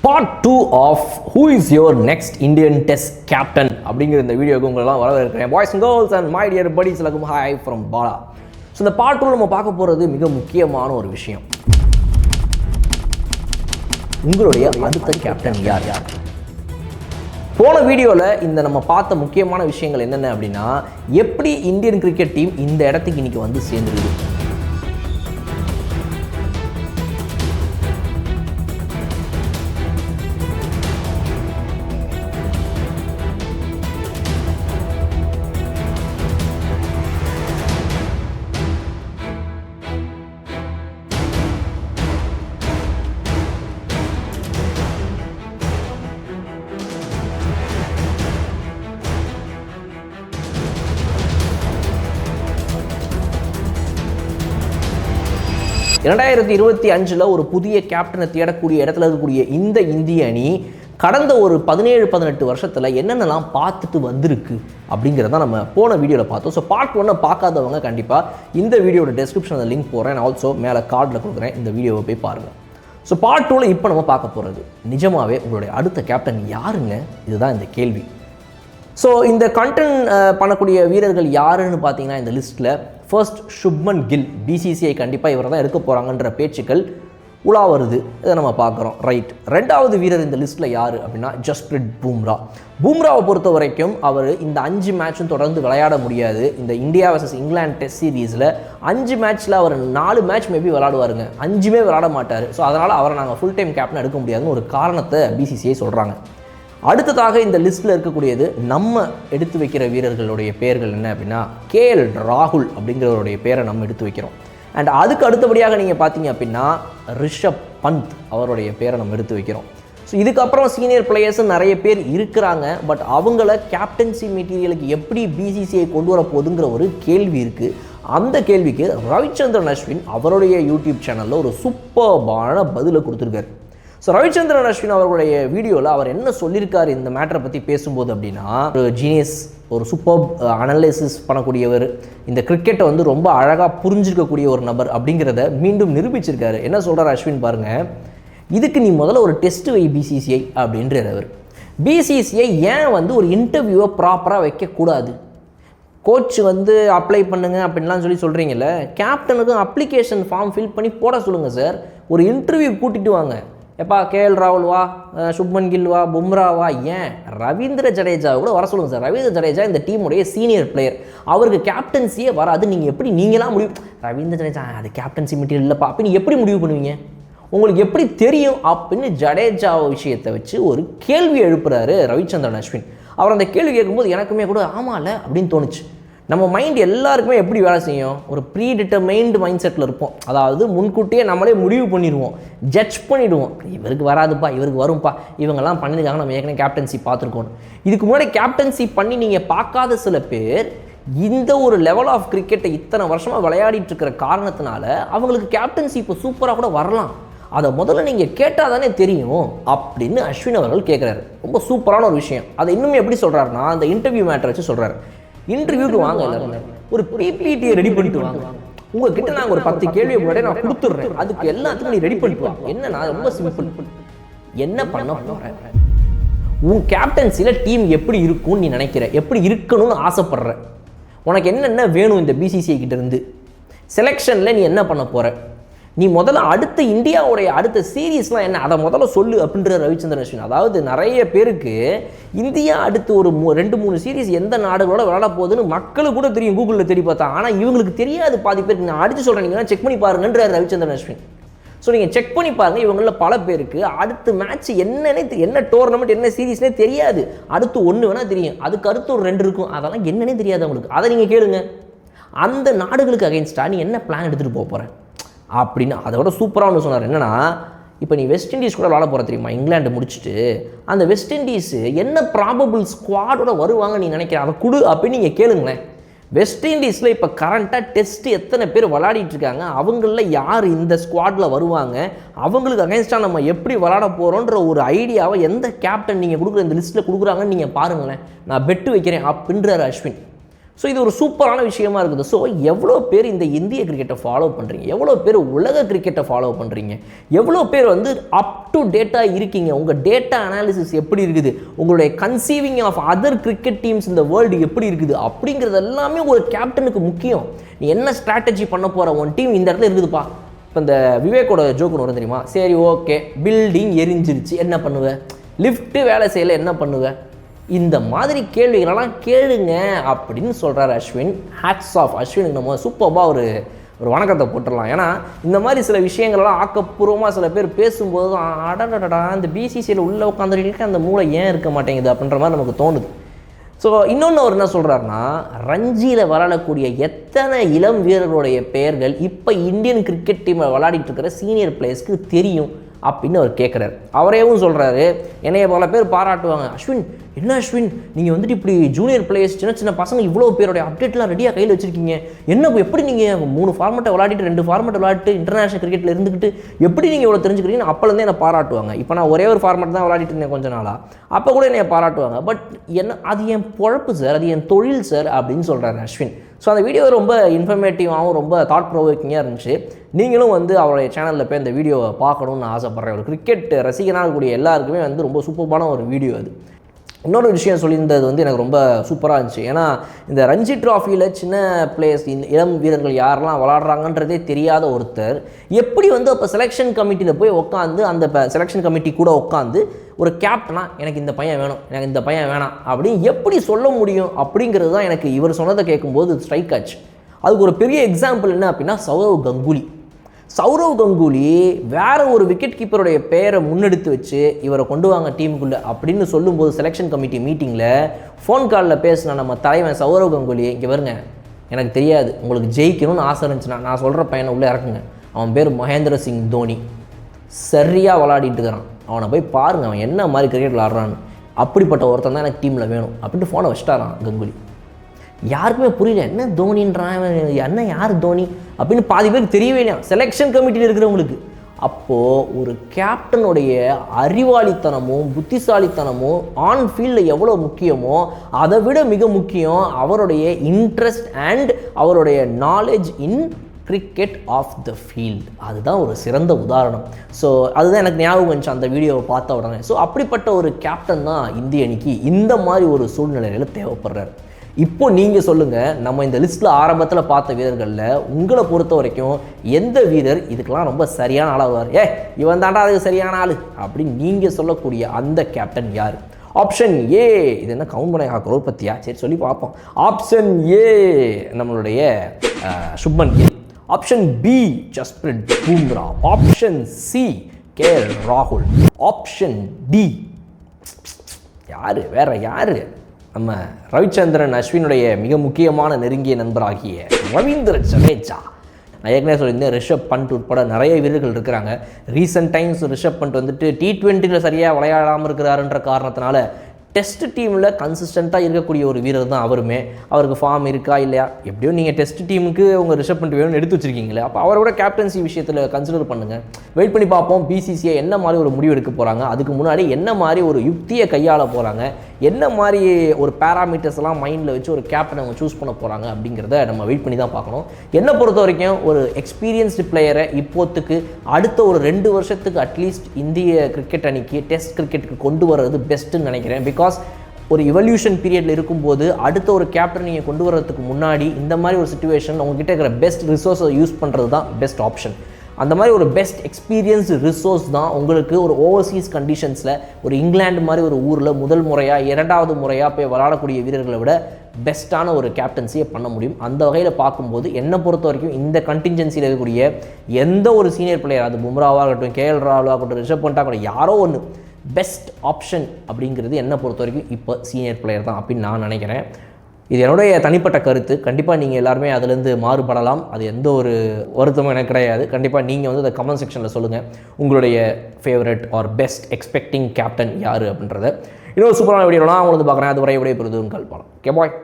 Part 2 of who is your next Indian test captain அப்படிங்கிற இந்த வீடியோக்கு உங்களெல்லாம் வரவேற்கிறேன். Boys and girls and my dear buddies, எல்லாருக்கும் ஹாய் ஃப்ரம் பாலா. ஸோ இந்த பார்ட் 2 நம்ம பார்க்க போகிறது மிக முக்கியமான ஒரு விஷயம். உங்களுடைய அடுத்த கேப்டன் யார்? போன வீடியோவில் இந்த நம்ம பார்த்த முக்கியமான விஷயங்கள் என்னென்ன அப்படின்னா, எப்படி இந்தியன் கிரிக்கெட் டீம் இந்த இடத்துக்கு இன்னைக்கு வந்து சேர்ந்துருது, 2025 ஒரு புதிய கேப்டனை தேடக்கூடிய இடத்துல இருக்கக்கூடிய இந்த இந்திய அணி கடந்த ஒரு 17-18 வருஷத்தில் என்னென்னலாம் பார்த்துட்டு வந்திருக்கு அப்படிங்கிறத நம்ம போன வீடியோவில் பார்த்தோம். ஸோ பார்ட் 1 பார்க்காதவங்க கண்டிப்பாக இந்த வீடியோட டெஸ்கிரிப்ஷனில் லிங்க் போடுறேன், ஆல்சோ மேலே கார்டில் கொடுக்குறேன், இந்த வீடியோவை போய் பாருங்கள். ஸோ பார்ட் 2 இப்போ நம்ம பார்க்க போகிறது நிஜமாவே உங்களுடைய அடுத்த கேப்டன் யாருங்க, இதுதான் இந்த கேள்வி. ஸோ இந்த கண்டென்ட் பண்ணக்கூடிய வீரர்கள் யாருன்னு பார்த்தீங்கன்னா, இந்த லிஸ்ட்டில் ஃபர்ஸ்ட் சுப்மன் கில், பிசிசிஐ கண்டிப்பாக இவரை தான் எடுக்க போகிறாங்கன்ற பேச்சுக்கள் உலா வருது, இதை நம்ம பார்க்குறோம். ரைட். ரெண்டாவது வீரர் இந்த லிஸ்ட்டில் யார் அப்படின்னா ஜஸ்பிரிட் பும்ரா. பும்ராவை பொறுத்த வரைக்கும் அவர் இந்த 5 மேட்சும் தொடர்ந்து விளையாட முடியாது. இந்த இந்தியா வர்சஸ் இங்கிலாந்து டெஸ்ட் சீரீஸில் 5 மேட்ச்சில் அவர் 4 மேட்ச் மேபி விளையாடுவாருங்க, 5மே விளையாட மாட்டார். ஸோ அதனால் அவரை நாங்கள் ஃபுல் டைம் கேப்டன் எடுக்க முடியாதுன்னு ஒரு காரணத்தை பிசிசிஐ சொல்கிறாங்க. அடுத்ததாக இந்த லிஸ்ட்டில் இருக்கக்கூடியது நம்ம எடுத்து வைக்கிற வீரர்களுடைய பெயர்கள் என்ன அப்படின்னா, கேஎல் ராகுல் அப்படிங்கிறவருடைய பேரை நம்ம எடுத்து வைக்கிறோம். அண்ட் அதுக்கு அடுத்தபடியாக நீங்கள் பார்த்தீங்க அப்படின்னா ரிஷப் பந்த் அவருடைய பேரை நம்ம எடுத்து வைக்கிறோம். ஸோ இதுக்கப்புறம் சீனியர் பிளேயர்ஸும் நிறைய பேர் இருக்கிறாங்க. பட் அவங்கள கேப்டன்சி மெட்டீரியலுக்கு எப்படி பிசிசிஐ கொண்டு வர போகுதுங்கிற ஒரு கேள்வி இருக்குது. அந்த கேள்விக்கு ரவிச்சந்திரன் அஸ்வின் அவருடைய யூடியூப் சேனலில் ஒரு சூப்பர்பான பதிலை கொடுத்துருக்காரு. ஸோ ரவிச்சந்திரன் அஸ்வின் அவர்களுடைய வீடியோவில் அவர் என்ன சொல்லியிருக்காரு இந்த மேட்டரை பற்றி பேசும்போது அப்படின்னா, ஒரு ஜீனியஸ், ஒரு சூப்பர் அனலைசிஸ் பண்ணக்கூடியவர், இந்த கிரிக்கெட்டை வந்து ரொம்ப அழகாக புரிஞ்சிருக்கக்கூடிய ஒரு நபர் அப்படிங்கிறத மீண்டும் நிரூபிச்சிருக்காரு. என்ன சொல்கிறார் அஸ்வின் பாருங்கள், இதுக்கு நீ முதல்ல ஒரு டெஸ்ட் வை பிசிசிஐ அப்படின்றவர். பிசிசிஐ ஏன் வந்து ஒரு இன்டர்வியூவை ப்ராப்பராக வைக்கக்கூடாது? கோச் வந்து அப்ளை பண்ணுங்க அப்படின்லாம் சொல்கிறீங்கல்ல, கேப்டனுக்கும் அப்ளிகேஷன் ஃபார்ம் ஃபில் பண்ணி போட சொல்லுங்கள் சார். ஒரு இன்டர்வியூ கூட்டிகிட்டு வாங்க. எப்பா கேஎல் ராகுல் வா, சுப்மன் கில் வா, பும்ரா வா, ஏன் ரவீந்திர ஜடேஜா கூட வர சொல்லுங்கள் சார். ரவீந்திர ஜடேஜா இந்த டீமுடைய சீனியர் பிளேயர், அவருக்கு கேப்டன்சியே வராது. நீங்கள் நீங்களாம் முடிவு, ரவீந்திர ஜடேஜா அது கேப்டன்சி மெட்டீரியல் இல்லைப்பா அப்படின்னு எப்படி முடிவு பண்ணுவீங்க? உங்களுக்கு எப்படி தெரியும் அப்படின்னு ஜடேஜா விஷயத்தை வச்சு ஒரு கேள்வி எழுப்புறாரு ரவிச்சந்திரன் அஸ்வின். அவர் அந்த கேள்வி கேட்கும்போது எனக்குமே கூட ஆமாம்ல அப்படின்னு தோணுச்சு. நம்ம மைண்ட் எல்லாருக்குமே எப்படி வேலை செய்யும், ஒரு ப்ரீ டிட்டர்மைன்டு மைண்ட் செட்டில் இருப்போம். அதாவது முன்கூட்டியே நம்மளே முடிவு பண்ணிடுவோம், ஜட்ஜ் பண்ணிவிடுவோம். இவருக்கு வராதுப்பா, இவருக்கு வரும்ப்பா, இவங்கெல்லாம் பண்ணியிருக்காங்க, நம்ம ஏற்கனவே கேப்டன்சி பார்த்துருக்கோம். இதுக்கு முன்னாடி கேப்டன்சி பண்ணி நீங்கள் பார்க்காத சில பேர் இந்த ஒரு லெவல் ஆஃப் கிரிக்கெட்டை இத்தனை வருஷமாக விளையாடிட்டு இருக்கிற காரணத்தினால அவங்களுக்கு கேப்டன்சி இப்போ சூப்பராக கூட வரலாம். அதை முதல்ல நீங்கள் கேட்டால் தானே தெரியும் அப்படின்னு அஸ்வின் அவர்கள் கேட்குறாரு. ரொம்ப சூப்பரான ஒரு விஷயம். அதை இன்னும் எப்படி சொல்கிறாருன்னா, அந்த இன்டர்வியூ மேட்டரை வச்சு சொல்கிறாரு. இன்டர்வியூக்கு வாங்க, எல்லாரும் ஒரு பிபிடியை ரெடி பண்ணிட்டு வாங்க. உங்ககிட்ட நாங்கள் ஒரு 10 கேள்வி முன்னாடி நான் கொடுத்துட்றேன், அதுக்கு எல்லாத்துக்கும் நீ ரெடி பண்ணிட்டு வா. என்னன்னா ரொம்ப சிம்பிள், என்ன பண்ண போகிறேன், உன் கேப்டன்சியில் டீம் எப்படி இருக்கும்னு நீ நினைக்கிற, எப்படி இருக்கணும்னு ஆசைப்படுற, உனக்கு என்னென்ன வேணும் இந்த பிசிசிஐ கிட்ட இருந்து, செலெக்ஷனில் நீ என்ன பண்ண போகிற, நீ முதல்ல அடுத்த இந்தியாவுடைய அடுத்த சீரீஸ்லாம் என்ன, அதை முதல்ல சொல்லு அப்படின்ற ரவிச்சந்திரன் அஸ்வின். அதாவது நிறைய பேருக்கு இந்தியா அடுத்து ஒரு 2-3 சீரீஸ் எந்த நாடுகளோட விளையாட போகுதுன்னு மக்களுக்கு கூட தெரியும், கூகுளில் தேடி பார்த்தா. ஆனால் இவங்களுக்கு தெரியாது. பாதி பேருக்கு நான் அடித்து சொல்கிறேன், நீங்கள் செக் பண்ணி பாருங்கன்றார் ரவிச்சந்திரன் அஸ்வின். ஸோ நீங்கள் செக் பண்ணி பாருங்கள், இவங்களில் பல பேருக்கு அடுத்த மேட்ச் என்னன்னே, என்ன டோர்னமெண்ட் என்ன சீரீஸ்னே தெரியாது. அடுத்து 1 வேணால் தெரியும், அதுக்கு அடுத்து ஒரு 2 இருக்கும், அதெல்லாம் என்னன்னே தெரியாது அவங்களுக்கு. அதை நீங்கள் கேளுங்க, அந்த நாடுகளுக்கு அகைன்ஸ்டாக நீ என்ன பிளான் எடுத்துகிட்டு போக போகிறேன் அப்படின்னு. அதை விட சூப்பராக ஒன்று சொன்னார். என்னென்னா, இப்போ நீ வெஸ்ட் இண்டீஸ் கூட விளாட போகிற தெரியுமா, இங்கிலாண்டு முடிச்சுட்டு அந்த வெஸ்ட் இண்டீஸு என்ன ப்ராபபிள் ஸ்குவாடோட வருவாங்க நீ நினைக்கிற, அதை கொடு அப்படின்னு நீங்கள் கேளுங்களேன். வெஸ்ட் இண்டீஸில் இப்போ கரண்ட்டாக டெஸ்ட் எத்தனை பேர் விளையாடிட்டு இருக்காங்க, அவங்களில் யார் இந்த ஸ்குவாடில் வருவாங்க, அவங்களுக்கு அகைன்ஸ்டாக நம்ம எப்படி விளாட போகிறோன்ற ஒரு ஐடியாவை எந்த கேப்டன் நீங்கள் கொடுக்குற இந்த லிஸ்ட்டில் கொடுக்குறாங்கன்னு நீங்கள் பாருங்களேன். நான் பெட்டு வைக்கிறேன் அப்படின்றார் அஸ்வின். ஸோ இது ஒரு சூப்பரான விஷயமா இருக்குது. ஸோ எவ்வளோ பேர் இந்த இந்திய கிரிக்கெட்டை ஃபாலோ பண்ணுறீங்க, எவ்வளோ பேர் உலக கிரிக்கெட்டை ஃபாலோ பண்ணுறீங்க, எவ்வளோ பேர் வந்து அப் டு டேட்டாக இருக்கீங்க, உங்கள் டேட்டா அனாலிசிஸ் எப்படி இருக்குது, உங்களுடைய conceiving of other cricket teams இந்த வேர்ல்டு எப்படி இருக்குது அப்படிங்கிறது எல்லாமே ஒரு கேப்டனுக்கு முக்கியம். நீ என்ன ஸ்ட்ராட்டஜி பண்ண போகிற, உன் டீம் இந்த இடத்துல இருக்குதுப்பா. இப்போ இந்த விவேக்கோட ஜோக்குன்னு வரும் தெரியுமா, சரி ஓகே பில்டிங் எரிஞ்சிருச்சு என்ன பண்ணுவேன், லிஃப்ட்டு வேலை செய்யலை என்ன பண்ணுவேன், இந்த மாதிரி கேள்விகளெல்லாம் கேளுங்க அப்படின்னு சொல்கிறார் அஸ்வின். ஹேட்ஸ் ஆஃப் அஸ்வினுக்கு நம்ம சூப்பராக ஒரு வணக்கத்தை போட்டுடலாம். ஏன்னா இந்த மாதிரி சில விஷயங்கள்லாம் ஆக்கப்பூர்வமாக சில பேர் பேசும்போது தான் அடடடா இந்த பிசிசியில் உள்ளே உட்காந்துருக்க அந்த மூளை ஏன் இருக்க மாட்டேங்குது அப்படின்ற மாதிரி நமக்கு தோணுது. ஸோ இன்னொன்று அவர் என்ன சொல்கிறாருன்னா, ரஞ்சியில் விளையாடக்கூடிய எத்தனை இளம் வீரர்களுடைய பெயர்கள் இப்போ இந்தியன் கிரிக்கெட் டீமில் விளையாடிட்டு இருக்கிற சீனியர் பிளேயர்ஸ்க்கு தெரியும் அப்படின்னு அவர் கேட்குறாரு. அவரேவும் சொல்கிறாரு, என்னைய பல பேர் பாராட்டுவாங்க, அஸ்வின் என்ன அஸ்வின் நீங்கள் வந்துட்டு இப்படி ஜூனியர் பிளேயர்ஸ் சின்ன சின்ன பசங்க இவ்வளோ பேருடைய அப்டேட்லாம் ரெடியாக கையில் வச்சுருக்கீங்க, என்ன எப்படி நீங்கள் 3 ஃபார்மெட்டை விளையாடிட்டு 2 ஃபார்மெட் விளையாட்டு இன்டர்நேஷனல் கிரிக்கெட்டில் இருந்துக்கிட்டு எப்படி நீங்கள் இவ்வளோ தெரிஞ்சுக்கிறீங்கன்னு அப்போலேருந்தே என்னை பாராட்டுவாங்க. இப்போ நான் ஒரே ஒரு ஃபார்மெட் தான் விளையாடிட்டு இருந்தேன் கொஞ்ச நாளாக, அப்போ கூட என்னை பாராட்டுவாங்க. பட் என்ன அது என் பொழப்பு சார், அது என் தொழில் சார் அப்படின்னு சொல்கிறாரு அஸ்வின். ஸோ அந்த வீடியோ ரொம்ப இன்ஃபர்மேட்டிவாகவும் ரொம்ப தாட் ப்ரோவோக்கிங்காக இருந்துச்சு. நீங்களும் வந்து அவருடைய சேனலில் போய் இந்த வீடியோவை பார்க்கணுன்னு ஆசைப்பட்றேன். ஒரு கிரிக்கெட் ரசிகனாக கூடிய எல்லாருக்குமே வந்து ரொம்ப சூப்பரான ஒரு வீடியோ அது. இன்னொரு விஷயம் சொல்லியிருந்தது வந்து எனக்கு ரொம்ப சூப்பராக இருந்துச்சு. ஏன்னா இந்த ரஞ்சி ட்ராஃபியில் சின்ன பிளேயர்ஸ் இளம் வீரர்கள் யாரெல்லாம் விளாட்றாங்கன்றதே தெரியாத ஒருத்தர் எப்படி வந்து அப்போ செலெக்ஷன் கமிட்டியில் போய் உட்காந்து அந்த செலெக்ஷன் கமிட்டி கூட உட்காந்து ஒரு கேப்டனா எனக்கு இந்த பையன் வேணும் எனக்கு இந்த பையன் வேணாம் அப்படின்னு எப்படி சொல்ல முடியும் அப்படிங்கிறது தான் எனக்கு இவர் சொன்னதை கேட்கும்போது ஸ்ட்ரைக் ஆச்சு. அதுக்கு ஒரு பெரிய எக்ஸாம்பிள் என்ன அப்படின்னா சௌரவ் கங்குலி வேற ஒரு விக்கெட் கீப்பருடைய பெயரை முன்னெடுத்து வச்சு இவரை கொண்டு வாங்க டீமுக்குள்ளே அப்படின்னு சொல்லும்போது செலெக்ஷன் கமிட்டி மீட்டிங்கில் ஃபோன் காலில் பேசின நம்ம தலைவன் சௌரவ் கங்குலி, இங்கே வருங்க எனக்கு தெரியாது, உங்களுக்கு ஜெயிக்கணும்னு ஆசை இருந்துச்சுன்னா நான் சொல்கிற பையனை உள்ளே இறக்குங்க, அவன் பேர் மகேந்திர சிங் தோனி, சரியாக விளையாடிட்டு இருக்கிறான், அவனை போய் பாருங்கள் அவன் என்ன மாதிரி கிரிக்கெட் விளாட்றான்னு, அப்படிப்பட்ட ஒருத்தன் தான் எனக்கு டீமில் வேணும் அப்படின்ட்டு ஃபோனை வச்சிட்டாரான் கங்குலி. யாருக்குமே புரியல, என்ன தோனின்றான், என்ன யார் தோனி அப்படின்னு பாதி பேருக்கு தெரியவே இல்லையா செலெக்ஷன் கமிட்டியில் இருக்கிறவங்களுக்கு. அப்போது ஒரு கேப்டனுடைய அறிவாளித்தனமும் புத்திசாலித்தனமும் ஆன் ஃபீல்டில் எவ்வளோ முக்கியமோ அதை விட மிக முக்கியம் அவருடைய இன்ட்ரெஸ்ட் அண்ட் அவருடைய knowledge in cricket of the field. அதுதான் ஒரு சிறந்த உதாரணம். ஸோ அதுதான் எனக்கு ஞாபகம் வந்துச்சு அந்த வீடியோவை பார்த்த உடனே. ஸோ அப்படிப்பட்ட ஒரு கேப்டன் தான் இந்திய அணிக்கு இந்த மாதிரி ஒரு சூழ்நிலையில் தேவைப்படுறாரு. இப்போ நீங்கள் சொல்லுங்கள், நம்ம இந்த லிஸ்ட்டில் ஆரம்பத்தில் பார்த்த வீரர்களில் உங்களை பொறுத்த வரைக்கும் எந்த வீரர் இதுக்கெல்லாம் ரொம்ப சரியான ஆளாவார், இவன் தாண்டா அதுக்கு சரியான ஆள் அப்படின்னு நீங்கள் சொல்லக்கூடிய அந்த கேப்டன் யார்? ஆப்ஷன் ஏ, இது என்ன கவுண்ட் பண்ண கரோர் பற்றியா, சரி சொல்லி பார்ப்போம். ஆப்ஷன் ஏ நம்மளுடைய Shubman Gill. Option B Jasprit Bumrah. Option C KL ராகுல். ஆப்ஷன் டி யார், வேற யார், நம்ம ரவிச்சந்திரன் அஸ்வினுடைய மிக முக்கியமான நெருங்கிய நண்பராகிய ரவீந்திர ஜடேஜா. நான் ஏற்கனவே சொல்லியிருந்தேன், ரிஷப் பண்ட் உட்பட நிறைய வீரர்கள் இருக்கிறாங்க. ரீசெண்ட் டைம்ஸ் ரிஷப் பண்ட் வந்துட்டு T20 சரியாக விளையாடாமல் இருக்கிறாருன்ற காரணத்தினால டெஸ்ட் டீமில் கன்சிஸ்டண்ட்டாக இருக்கக்கூடிய ஒரு வீரர் தான் அவருமே. அவருக்கு ஃபார்ம் இருக்கா இல்லையா, எப்படியோ நீங்கள் டெஸ்ட் டீமுக்கு உங்கள் ரிஷப் பண்ட் வேணும்னு எடுத்து வச்சிருக்கீங்களே, அப்போ அவரோட கேப்டன்சி விஷயத்தில் கன்சிடர் பண்ணுங்கள். வெயிட் பண்ணி பார்ப்போம் பிசிசிஐ என்ன மாதிரி ஒரு முடிவு எடுக்க போகிறாங்க, அதுக்கு முன்னாடி என்ன மாதிரி ஒரு யுக்தியை கையாள போகிறாங்க, என்ன மாதிரி ஒரு பேராமீட்டர்ஸ் எல்லாம் மைண்டில் வச்சு ஒரு கேப்டன் அவங்க சூஸ் பண்ண போகிறாங்க அப்படிங்கிறத நம்ம வெயிட் பண்ணி தான் பார்க்கணும். என்னை பொறுத்த வரைக்கும் ஒரு எக்ஸ்பீரியன்ஸ்டு பிளேயரை இப்போத்துக்கு அடுத்த ஒரு 2 வருஷத்துக்கு அட்லீஸ்ட் இந்திய கிரிக்கெட் அணிக்கு டெஸ்ட் கிரிக்கெட்டுக்கு கொண்டு வர்றது பெஸ்ட்டுன்னு நினைக்கிறேன். பிகாஸ் ஒரு இவல்யூஷன் பீரியடில் இருக்கும்போது அடுத்த ஒரு கேப்டன் நீங்கள் கொண்டு வரதுக்கு முன்னாடி இந்த மாதிரி ஒரு சிச்சுவேஷன் உங்ககிட்ட இருக்கிற பெஸ்ட் ரிசோர்ஸை யூஸ் பண்ணுறது தான் பெஸ்ட் ஆப்ஷன். அந்த மாதிரி ஒரு பெஸ்ட் எக்ஸ்பீரியன்ஸ்டு ரிசோர்ஸ் தான் உங்களுக்கு ஒரு ஓவர்சீஸ் கண்டிஷன்ஸில் ஒரு இங்கிலாந்து மாதிரி ஒரு ஊரில் முதல் முறையாக 2வது முறையாக போய் விளையாடக்கூடிய வீரர்களை விட பெஸ்ட்டான ஒரு கேப்டன்சியை பண்ண முடியும். அந்த வகையில் பார்க்கும்போது என்னை பொறுத்த வரைக்கும் இந்த கண்டின்ஜென்சியில் இருக்கக்கூடிய எந்த ஒரு சீனியர் பிளேயர், அது பும்ராவாக இருக்கட்டும், கேஎல் ராகுலாக இருக்கட்டும், ரிஷப் பண்டாக இருக்கட்டும், யாரோ ஒன்று பெஸ்ட் ஆப்ஷன் அப்படிங்கிறது என்னை பொறுத்த வரைக்கும் இப்போ சீனியர் பிளேயர் தான் அப்படின்னு நான் நினைக்கிறேன். இது என்னுடைய தனிப்பட்ட கருத்து. கண்டிப்பாக நீங்கள் எல்லாருமே அதுலேருந்து மாறுபடலாம், அது எந்த ஒரு வருத்தமும் எனக்கு கிடையாது. கண்டிப்பாக நீங்கள் வந்து அந்த கமெண்ட் செக்ஷனில் சொல்லுங்கள் உங்களுடைய favourite or best expecting captain யார் அப்படின்றத. இன்னொரு சூப்பரான வீடியோலாம் உங்களுக்கு பார்க்குறேன். அது வரை விடைபெறுவது உங்கள் பாலம். Okay bye.